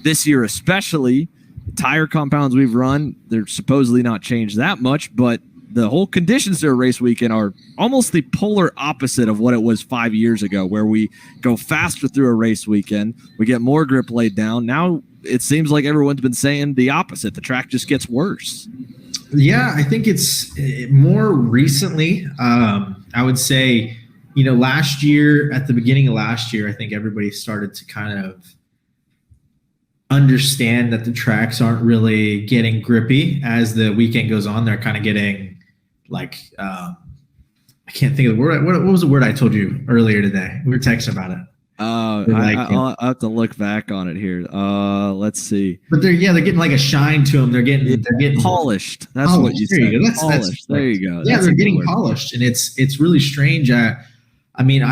this year especially, tire compounds we've run, they're supposedly not changed that much, but the whole conditions during race weekend are almost the polar opposite of what it was 5 years ago, where we go faster through a race weekend, we get more grip laid down. Now it seems like everyone's been saying the opposite. The track just gets worse. Yeah, I think it's more recently. I would say, last year, at the beginning of last year, I think everybody started to kind of understand that the tracks aren't really getting grippy as the weekend goes on. They're kind of getting like, I can't think of the word. What was the word I told you earlier today? We were texting about it. I'll have to look back on it here. Let's see. But they're getting like a shine to them. They're getting polished. That's polished. What you there said. You go. Polished. There you go. Yeah, they're getting polished, and it's really strange. I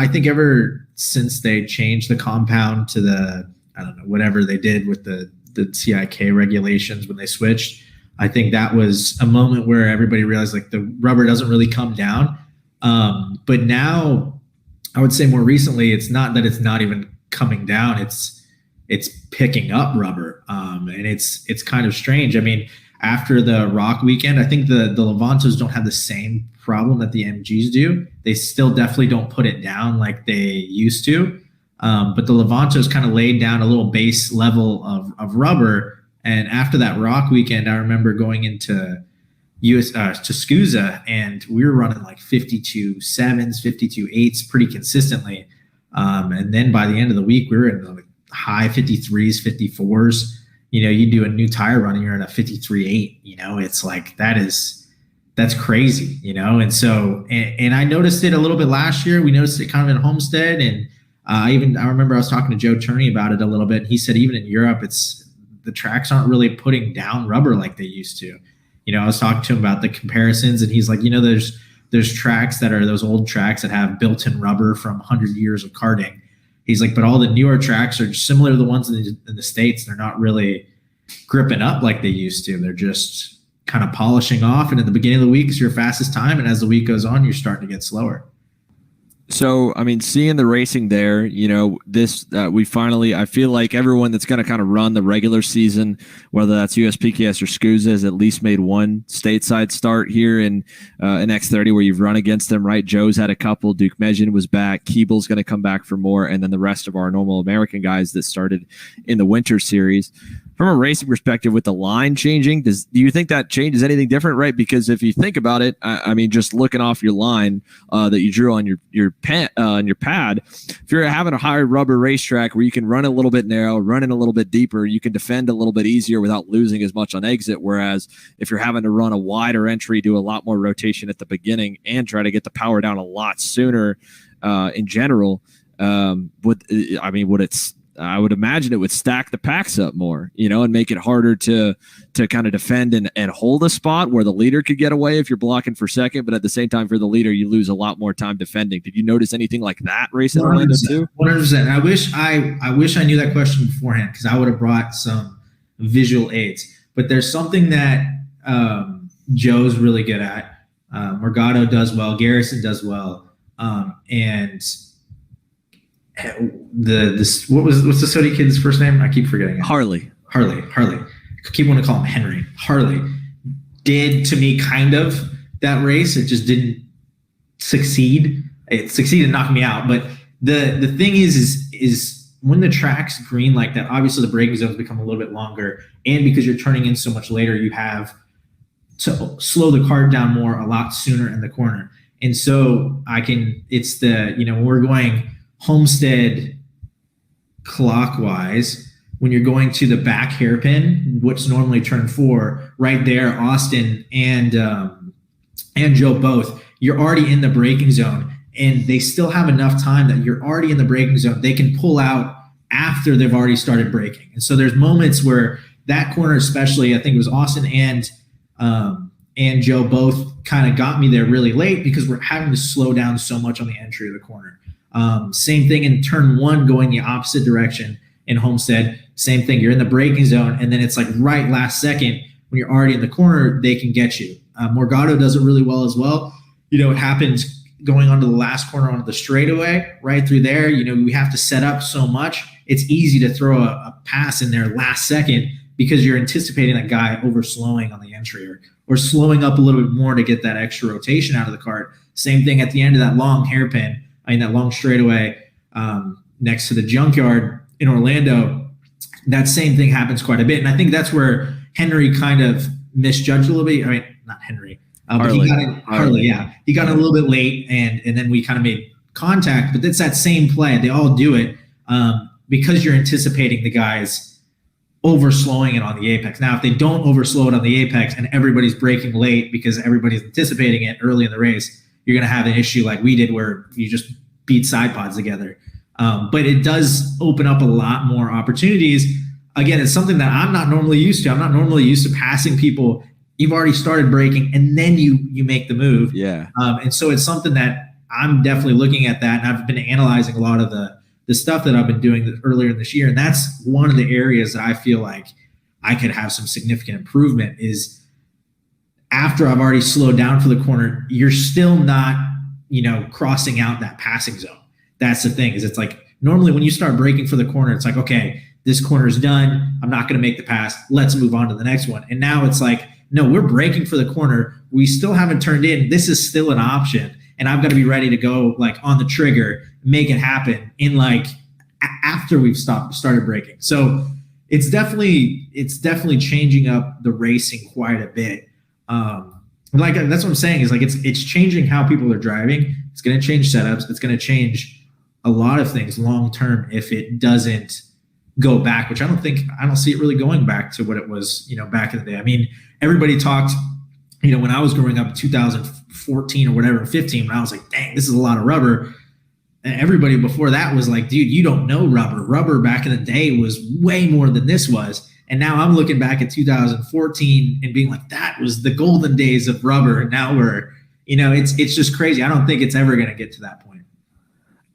think ever since they changed the compound to the, I don't know, whatever they did with the CIK regulations when they switched, I think that was a moment where everybody realized like the rubber doesn't really come down. But now I would say more recently, it's not that it's not even coming down. It's picking up rubber. And it's kind of strange. I mean, after the Rock weekend, I think the Levantos don't have the same problem that the MGs do. They still definitely don't put it down like they used to. But the Levantos kind of laid down a little base level of rubber. And after that Rock weekend, I remember going into to SCUSA, and we were running like 52 7s, 52 8s pretty consistently. And then by the end of the week, we were in the high 53s, 54s. You do a new tire run and you're in a 53 8. It's like that's crazy, And so, and I noticed it a little bit last year. We noticed it kind of in Homestead, and I remember I was talking to Joe Turney about it a little bit. He said even in Europe, the tracks aren't really putting down rubber like they used to. I was talking to him about the comparisons, and he's like, there's tracks that are those old tracks that have built-in rubber from 100 years of karting. He's like, but all the newer tracks are similar to the ones in the States. They're not really gripping up like they used to. They're just kind of polishing off. And at the beginning of the week is your fastest time. And as the week goes on, you're starting to get slower. So, seeing the racing there, we finally, I feel like everyone that's going to kind of run the regular season, whether that's USPKS or SCUSA, has at least made one stateside start here in X30 where you've run against them, right? Joe's had a couple. Duke Mejian was back. Keeble's going to come back for more. And then the rest of our normal American guys that started in the winter series. From a racing perspective, with the line changing, do you think that changes anything different, right? Because if you think about it, just looking off your line that you drew on your pad, if you're having a higher rubber racetrack where you can run a little bit narrow, run in a little bit deeper, you can defend a little bit easier without losing as much on exit. Whereas if you're having to run a wider entry, do a lot more rotation at the beginning, and try to get the power down a lot sooner, in general, I would imagine it would stack the packs up more, and make it harder to kind of defend and hold a spot where the leader could get away if you're blocking for second. But at the same time, for the leader, you lose a lot more time defending. Did you notice anything like that racing Orlando too? 100%. I wish I knew that question beforehand, because I would have brought some visual aids. But there's something that Joe's really good at. Morgado does well. Garrison does well. And what's the Sodi kid's first name? I keep forgetting it. Harley. I keep wanting to call him Henry. Harley did to me kind of that race. It just didn't succeed. It succeeded in knocking me out. But the thing is when the track's green like that, obviously the braking zones become a little bit longer, and because you're turning in so much later, you have to slow the car down more a lot sooner in the corner. And so when we're going Homestead clockwise, when you're going to the back hairpin, what's normally turn 4, right there, Austin and Joe both, you're already in the braking zone, and they still have enough time that you're already in the braking zone. They can pull out after they've already started braking. And so there's moments where that corner, especially, I think it was Austin and Joe both kind of got me there really late, because we're having to slow down so much on the entry of the corner. Same thing in turn 1 going the opposite direction in Homestead. Same thing. You're in the braking zone, and then it's like right last second when you're already in the corner, they can get you. Morgado does it really well as well. It happens going onto the last corner onto the straightaway right through there. We have to set up so much, it's easy to throw a pass in there last second because you're anticipating that guy overslowing on the entry or slowing up a little bit more to get that extra rotation out of the kart. Same thing at the end of that long hairpin, that long straightaway next to the junkyard in Orlando. That same thing happens quite a bit. And I think that's where Henry kind of misjudged a little bit. I mean, not Henry, but Harley, yeah. He got in a little bit late, and then we kind of made contact, but it's that same play. They all do it because you're anticipating the guys overslowing it on the apex. Now, if they don't overslow it on the apex and everybody's braking late because everybody's anticipating it early in the race, you're going to have an issue like we did where you just beat side pods together. But it does open up a lot more opportunities. Again, it's something that I'm not normally used to. I'm not normally used to passing people. You've already started braking and then you make the move. Yeah. And so it's something that I'm definitely looking at that. And I've been analyzing a lot of the stuff that I've been doing earlier in this year. And that's one of the areas that I feel like I could have some significant improvement is after I've already slowed down for the corner, you're still not, crossing out that passing zone. That's the thing is it's like normally when you start braking for the corner, it's like, okay, this corner's done. I'm not going to make the pass. Let's move on to the next one. And now it's like, no, we're braking for the corner. We still haven't turned in. This is still an option. And I've got to be ready to go like on the trigger, make it happen in like after we've started braking. So it's definitely changing up the racing quite a bit. Like that's what I'm saying is like it's changing how people are driving. It's going to change setups. It's going to change a lot of things long term if it doesn't go back, which I don't see it really going back to what it was, back in the day. I mean, everybody talked, when I was growing up in 2014 or whatever, 15, when I was like, dang, this is a lot of rubber. And everybody before that was like, dude, you don't know rubber. Rubber back in the day was way more than this was. And now I'm looking back at 2014 and being like, that was the golden days of rubber. And now we're, it's just crazy. I don't think it's ever going to get to that point.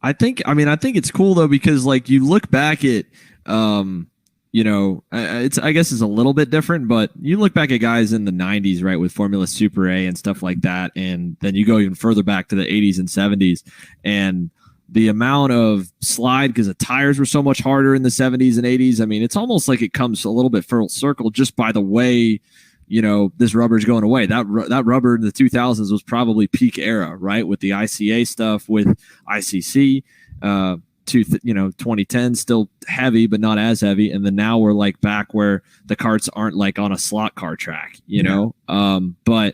I think it's cool though, because like you look back at, I guess it's a little bit different, but you look back at guys in the 90s, right, with Formula Super A and stuff like that. And then you go even further back to the 80s and 70s and the amount of slide because the tires were so much harder in the 70s and 80s. I mean, it's almost like it comes a little bit full circle just by the way, this rubber is going away. That rubber in the 2000s was probably peak era, right? With the ICA stuff, with ICC, 2010 still heavy, but not as heavy. And then now we're like back where the karts aren't like on a slot car track, but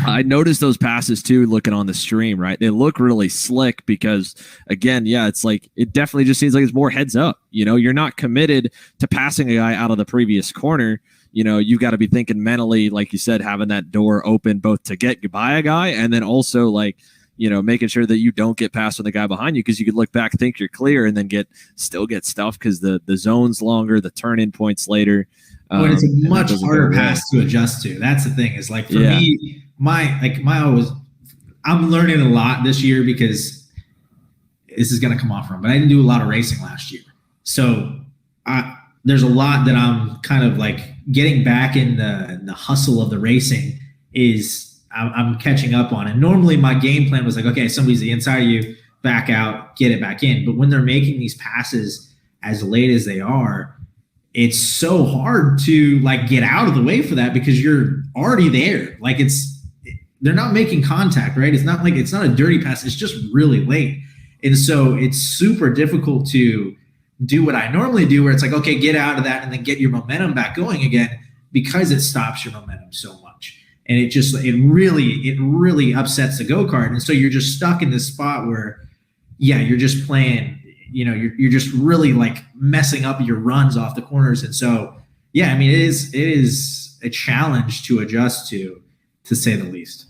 I noticed those passes too, looking on the stream, right? They look really slick because again, it's like, it definitely just seems like it's more heads up, you're not committed to passing a guy out of the previous corner. You've got to be thinking mentally, like you said, having that door open both to get by a guy and then also like, making sure that you don't get past with the guy behind you because you could look back, think you're clear, and then still get stuff because the zone's longer, the turn-in point's later. But it's a much harder pass to adjust to. That's the thing. Is like for me, I'm learning a lot this year because this is going to come off wrong. But I didn't do a lot of racing last year, so there's a lot that I'm kind of like getting back in the hustle of the racing. I'm catching up on. And normally my game plan was like, okay, somebody's the inside of you, back out, get it back in. But when they're making these passes as late as they are, it's so hard to like get out of the way for that because you're already there. Like they're not making contact, right? It's not a dirty pass. It's just really late. And so it's super difficult to do what I normally do where it's like, okay, get out of that and then get your momentum back going again because it stops your momentum so much. And it really upsets the go-kart. And so you're just stuck in this spot where, you're just playing, you're just really like messing up your runs off the corners. And so, it is a challenge to adjust to say the least.